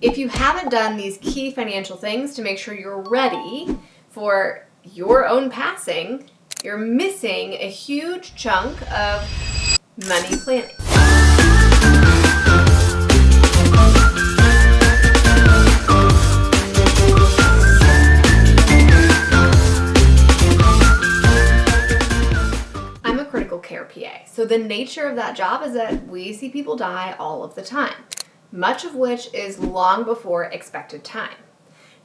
If you haven't done these key financial things to make sure you're ready for your own passing, you're missing a huge chunk of money planning. I'm a critical care PA, so the nature of that job is that we see people die all of the time, much of which is long before expected time.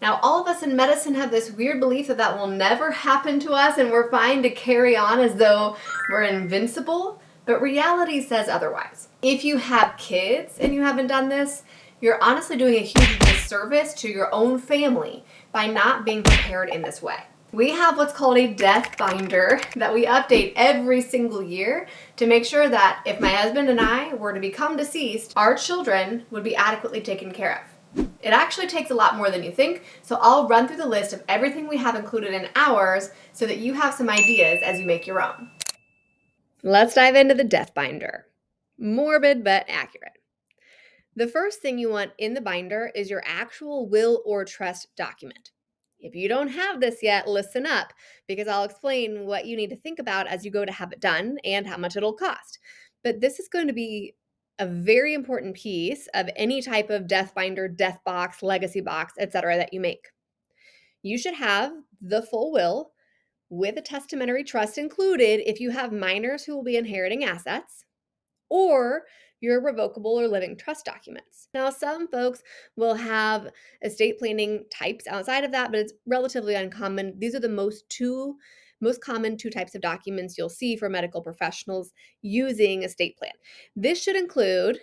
Now, all of us in medicine have this weird belief that that will never happen to us and we're fine to carry on as though we're invincible, but reality says otherwise. If you have kids and you haven't done this, you're honestly doing a huge disservice to your own family by not being prepared in this way. We have what's called a death binder that we update every single year to make sure that if my husband and I were to become deceased, our children would be adequately taken care of. It actually takes a lot more than you think, so I'll run through the list of everything we have included in ours so that you have some ideas as you make your own. Let's dive into the death binder. Morbid but accurate. The first thing you want in the binder is your actual will or trust document. If you don't have this yet, listen up, because I'll explain what you need to think about as you go to have it done and how much it'll cost. But this is going to be a very important piece of any type of death binder, death box, legacy box, etc. that you make. You should have the full will with a testamentary trust included if you have minors who will be inheriting assets, or your revocable or living trust documents. Now, some folks will have estate planning types outside of that, but it's relatively uncommon. These are the most common two types of documents you'll see for medical professionals using estate plan. This should include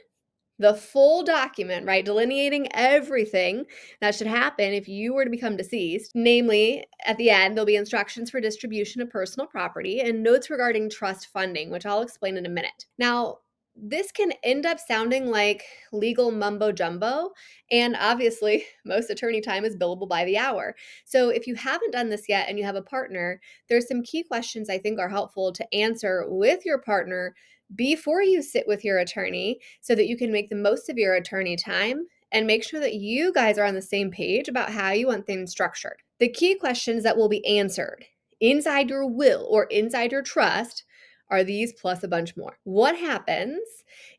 the full document, right? Delineating everything that should happen if you were to become deceased. Namely, at the end, there'll be instructions for distribution of personal property and notes regarding trust funding, which I'll explain in a minute. Now, this can end up sounding like legal mumbo jumbo, and obviously, most attorney time is billable by the hour. So, if you haven't done this yet and you have a partner, there's some key questions I think are helpful to answer with your partner before you sit with your attorney so that you can make the most of your attorney time and make sure that you guys are on the same page about how you want things structured. The key questions that will be answered inside your will or inside your trust are these plus a bunch more. What happens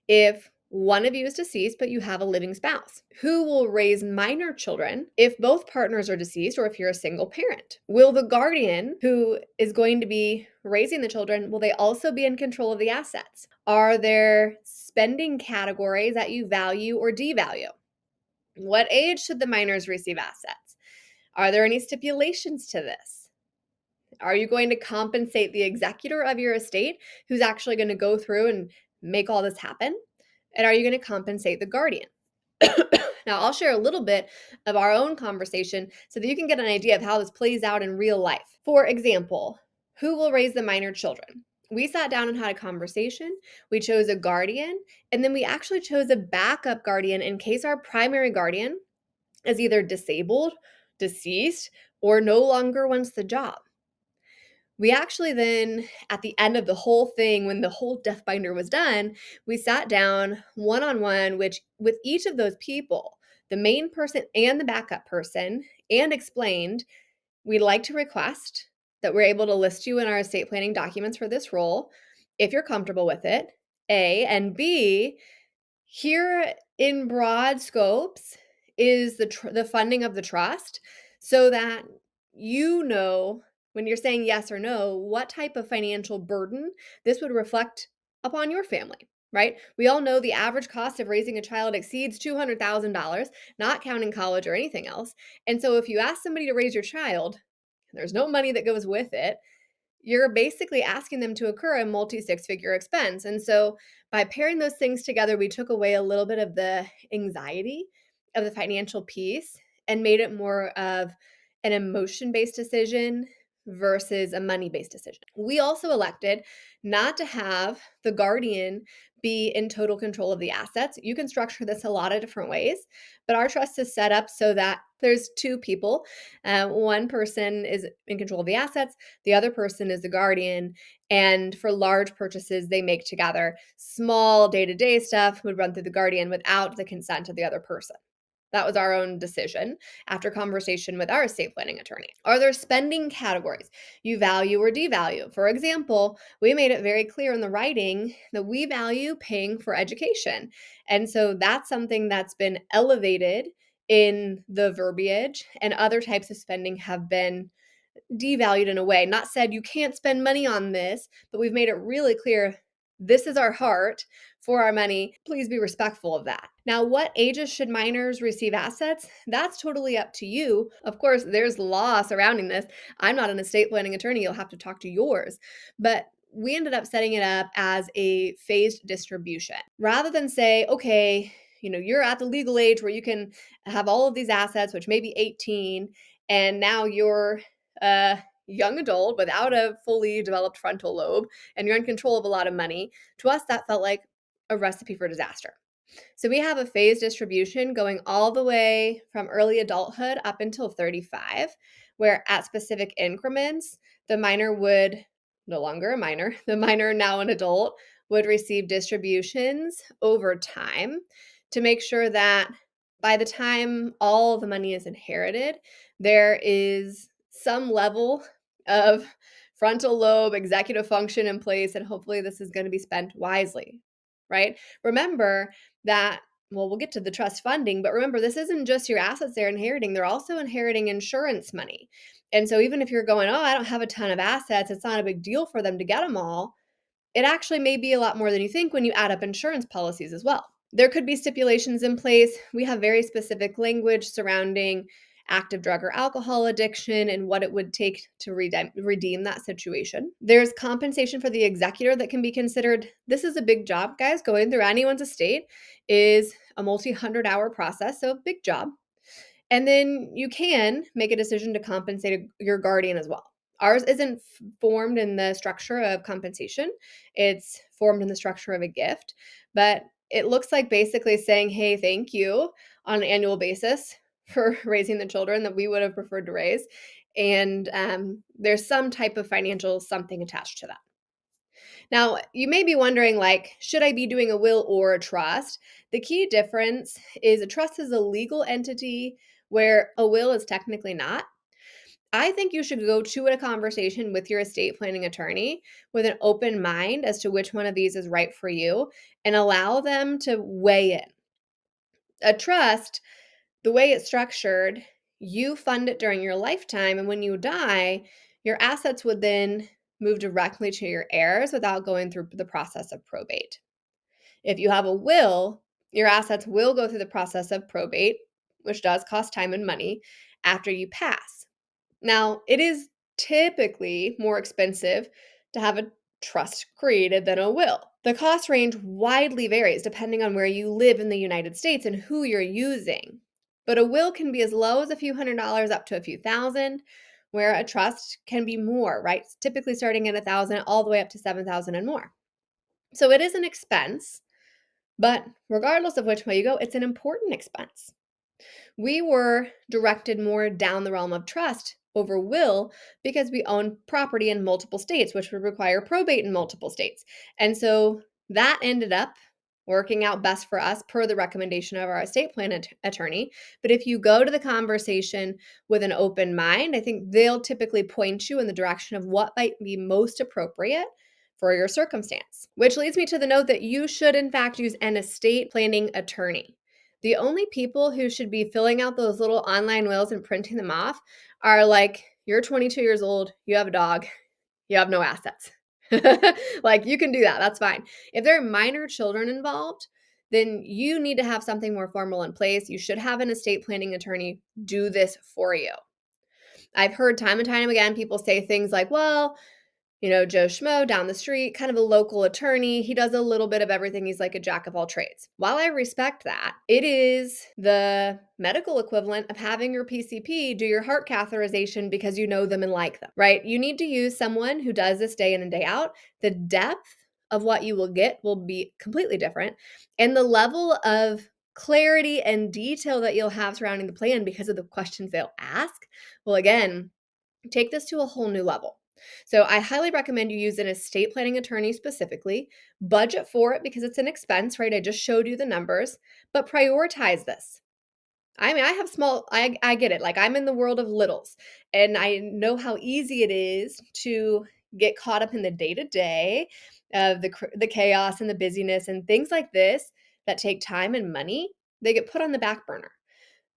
if one of you is deceased, but you have a living spouse? Who will raise minor children if both partners are deceased or if you're a single parent? Will the guardian who is going to be raising the children, will they also be in control of the assets? Are there spending categories that you value or devalue? What age should the minors receive assets? Are there any stipulations to this? Are you going to compensate the executor of your estate who's actually going to go through and make all this happen? And are you going to compensate the guardian? Now, I'll share a little bit of our own conversation so that you can get an idea of how this plays out in real life. For example, who will raise the minor children? We sat down and had a conversation. We chose a guardian, and then we actually chose a backup guardian in case our primary guardian is either disabled, deceased, or no longer wants the job. We actually then, at the end of the whole thing, when the whole death binder was done, we sat down one-on-one, which with each of those people, the main person and the backup person, and explained, we'd like to request that we're able to list you in our estate planning documents for this role, if you're comfortable with it, A, and B, here in broad scopes is the funding of the trust so that you know when you're saying yes or no, what type of financial burden this would reflect upon your family, right? We all know the average cost of raising a child exceeds $200,000, not counting college or anything else. And so if you ask somebody to raise your child, there's no money that goes with it. You're basically asking them to incur a multi-six-figure expense. And so by pairing those things together, we took away a little bit of the anxiety of the financial piece and made it more of an emotion-based decision versus a money-based decision. We also elected not to have the guardian be in total control of the assets. You can structure this a lot of different ways, but our trust is set up so that there's two people. One person is in control of the assets, the other person is the guardian, and for large purchases they make together. Small day-to-day stuff would run through the guardian without the consent of the other person. That was our own decision after conversation with our estate planning attorney. Are there spending categories you value or devalue? For example, we made it very clear in the writing that we value paying for education. And so that's something that's been elevated in the verbiage, and other types of spending have been devalued in a way, not said you can't spend money on this, but we've made it really clear this is our heart for our money. Please be respectful of that. Now, what ages should minors receive assets? That's totally up to you. Of course, there's law surrounding this. I'm not an estate planning attorney. You'll have to talk to yours. But we ended up setting it up as a phased distribution. Rather than say, okay, you're at the legal age where you can have all of these assets, which may be 18, and now you're a young adult without a fully developed frontal lobe and you're in control of a lot of money. To us, that felt like a recipe for disaster. So we have a phased distribution going all the way from early adulthood up until 35, where at specific increments, the minor would no longer a minor, the minor now an adult would receive distributions over time to make sure that by the time all the money is inherited, there is some level of frontal lobe executive function in place, and hopefully this is going to be spent wisely, right? Remember that, well, we'll get to the trust funding, but remember, this isn't just your assets they're inheriting, they're also inheriting insurance money. And so even if you're going, oh, I don't have a ton of assets, it's not a big deal for them to get them all, it actually may be a lot more than you think when you add up insurance policies as well. There could be stipulations in place. We have very specific language surrounding active drug or alcohol addiction and what it would take to redeem that situation. There's compensation for the executor that can be considered. This is a big job, guys. Going through anyone's estate is a multi-100-hour process, so big job. And then you can make a decision to compensate your guardian as well. Ours isn't formed in the structure of compensation. It's formed in the structure of a gift, but it looks like basically saying, hey, thank you on an annual basis for raising the children that we would have preferred to raise. And there's some type of financial something attached to that. Now, you may be wondering, should I be doing a will or a trust? The key difference is a trust is a legal entity where a will is technically not. I think you should go to a conversation with your estate planning attorney with an open mind as to which one of these is right for you and allow them to weigh in. A trust, the way it's structured, you fund it during your lifetime, and when you die, your assets would then move directly to your heirs without going through the process of probate. If you have a will, your assets will go through the process of probate, which does cost time and money, after you pass. Now, it is typically more expensive to have a trust created than a will. The cost range widely varies depending on where you live in the United States and who you're using. But a will can be as low as a few $100s up to a few thousand, where a trust can be more, right? Typically starting at 1,000 all the way up to 7,000 and more. So it is an expense, but regardless of which way you go, it's an important expense. We were directed more down the realm of trust over will because we own property in multiple states, which would require probate in multiple states. And so that ended up working out best for us per the recommendation of our estate plan attorney. But if you go to the conversation with an open mind, I think they'll typically point you in the direction of what might be most appropriate for your circumstance. Which leads me to the note that you should, in fact, use an estate planning attorney. The only people who should be filling out those little online wills and printing them off are you're 22 years old, you have a dog, you have no assets. You can do that. That's fine. If there are minor children involved, then you need to have something more formal in place. You should have an estate planning attorney do this for you. I've heard time and time again people say things like, well, Joe Schmo down the street, kind of a local attorney. He does a little bit of everything. He's like a jack of all trades. While I respect that, it is the medical equivalent of having your PCP do your heart catheterization because you know them and like them, right? You need to use someone who does this day in and day out. The depth of what you will get will be completely different. And the level of clarity and detail that you'll have surrounding the plan because of the questions they'll ask will, again, take this to a whole new level. So I highly recommend you use an estate planning attorney specifically. Budget for it because it's an expense, right? I just showed you the numbers, but prioritize this. I mean, I have small I get it. Like, I'm in the world of littles, and I know how easy it is to get caught up in the day-to-day of the chaos and the busyness and things like this that take time and money, they get put on the back burner.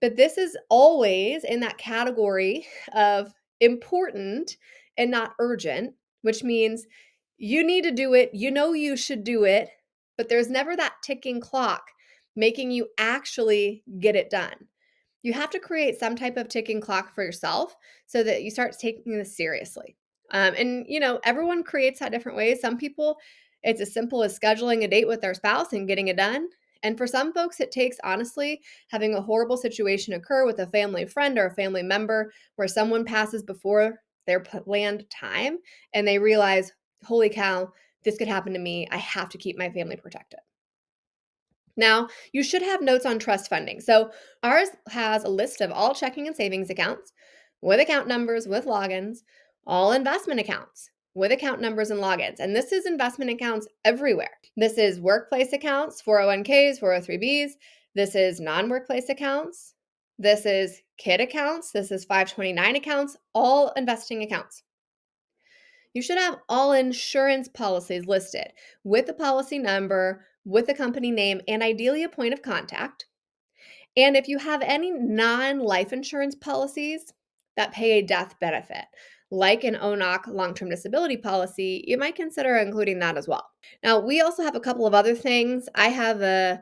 But this is always in that category of important and not urgent, which means you need to do it, you know you should do it, but there's never that ticking clock making you actually get it done. You have to create some type of ticking clock for yourself so that you start taking this seriously. And everyone creates that different ways. Some people, it's as simple as scheduling a date with their spouse and getting it done. And for some folks, it takes honestly having a horrible situation occur with a family friend or a family member where someone passes before their planned time and they realize, holy cow, this could happen to me. I have to keep my family protected. Now, you should have notes on trust funding. So, ours has a list of all checking and savings accounts with account numbers, with logins, all investment accounts with account numbers and logins. And this is investment accounts everywhere. This is workplace accounts, 401ks, 403bs. This is non workplace accounts. This is kid accounts. This is 529 accounts, all investing accounts. You should have all insurance policies listed with the policy number, with the company name, and ideally a point of contact. And if you have any non life insurance policies that pay a death benefit, like an ONOC long term disability policy, you might consider including that as well. Now, we also have a couple of other things. I have a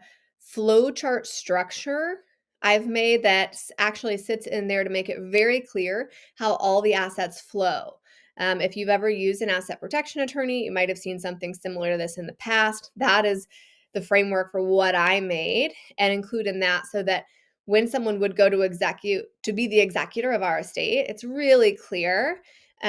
flowchart structure I've made that actually sits in there to make it very clear how all the assets flow. If you've ever used an asset protection attorney, you might have seen something similar to this in the past. That is the framework for what I made and include in that so that when someone would go to be the executor of our estate, it's really clear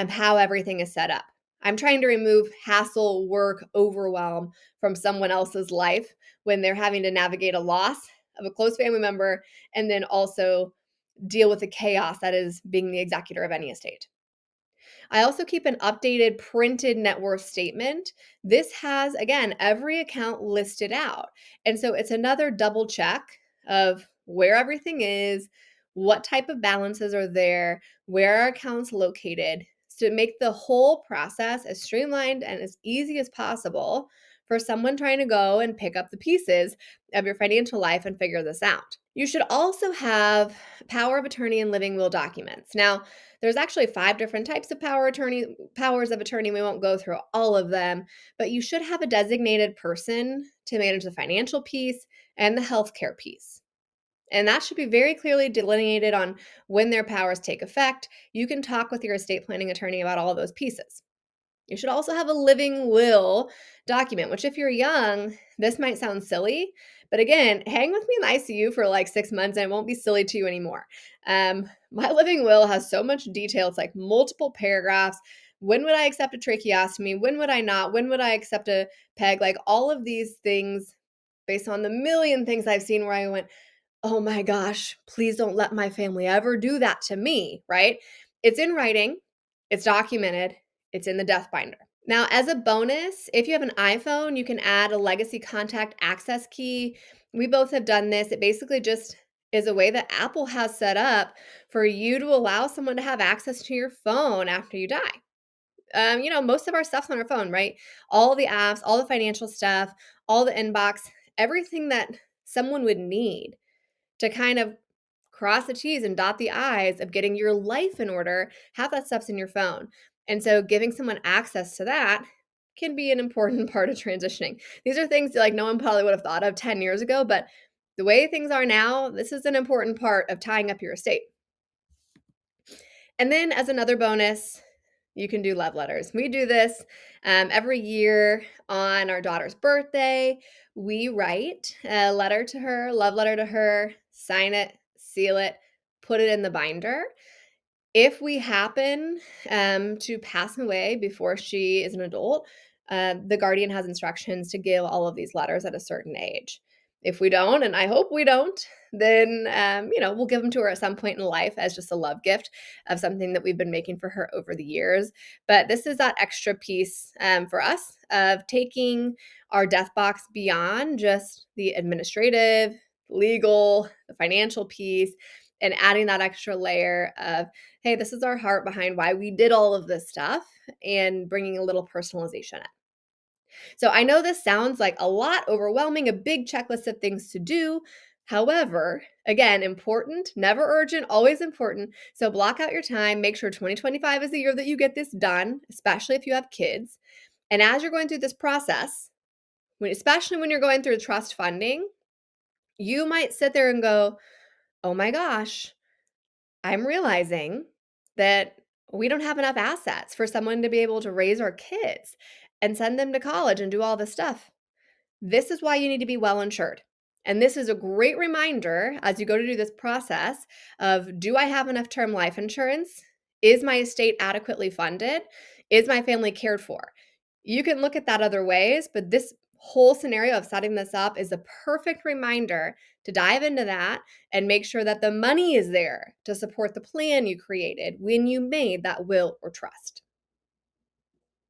how everything is set up. I'm trying to remove hassle, work, overwhelm from someone else's life when they're having to navigate a loss of a close family member and then also deal with the chaos that is being the executor of any estate. I also keep an updated printed net worth statement. This has, again, every account listed out. And so it's another double check of where everything is, what type of balances are there, where are accounts located, to make the whole process as streamlined and as easy as possible for someone trying to go and pick up the pieces of your financial life and figure this out. You should also have power of attorney and living will documents. Now, there's actually 5 different types of powers of attorney. We won't go through all of them, but you should have a designated person to manage the financial piece and the healthcare piece. And that should be very clearly delineated on when their powers take effect. You can talk with your estate planning attorney about all of those pieces. You should also have a living will document, which if you're young, this might sound silly, but again, hang with me in the ICU for like 6 months and it won't be silly to you anymore. My living will has so much detail. It's like multiple paragraphs. When would I accept a tracheostomy? When would I not? When would I accept a peg? Like all of these things based on the million things I've seen where I went, oh my gosh, please don't let my family ever do that to me, right? It's in writing, it's documented, it's in the death binder. Now, as a bonus, if you have an iPhone, you can add a legacy contact access key. We both have done this. It basically just is a way that Apple has set up for you to allow someone to have access to your phone after you die. Most of our stuff's on our phone, right? All the apps, all the financial stuff, all the inbox, everything that someone would need to kind of cross the T's and dot the I's of getting your life in order, half that stuff's in your phone. And so giving someone access to that can be an important part of transitioning. These are things like no one probably would have thought of 10 years ago, but the way things are now, this is an important part of tying up your estate. And then as another bonus, you can do love letters. We do this every year on our daughter's birthday. We write a letter to her, love letter to her, sign it, seal it, put it in the binder. If we happen to pass away before she is an adult, the guardian has instructions to give all of these letters at a certain age. If we don't, and I hope we don't, then we'll give them to her at some point in life as just a love gift of something that we've been making for her over the years. But this is that extra piece for us of taking our death box beyond just the administrative, legal, the financial piece, and adding that extra layer of, hey, this is our heart behind why we did all of this stuff, and bringing a little personalization in. So I know this sounds like a lot overwhelming, a big checklist of things to do. However, again, important, never urgent, always important. So block out your time. Make sure 2025 is the year that you get this done, especially if you have kids. And as you're going through this process, especially when you're going through trust funding, you might sit there and go, oh my gosh, I'm realizing that we don't have enough assets for someone to be able to raise our kids and send them to college and do all this stuff. This is why you need to be well insured. And this is a great reminder as you go to do this process of, do I have enough term life insurance? Is my estate adequately funded? Is my family cared for? You can look at that other ways, but this whole scenario of setting this up is a perfect reminder to dive into that and make sure that the money is there to support the plan you created when you made that will or trust.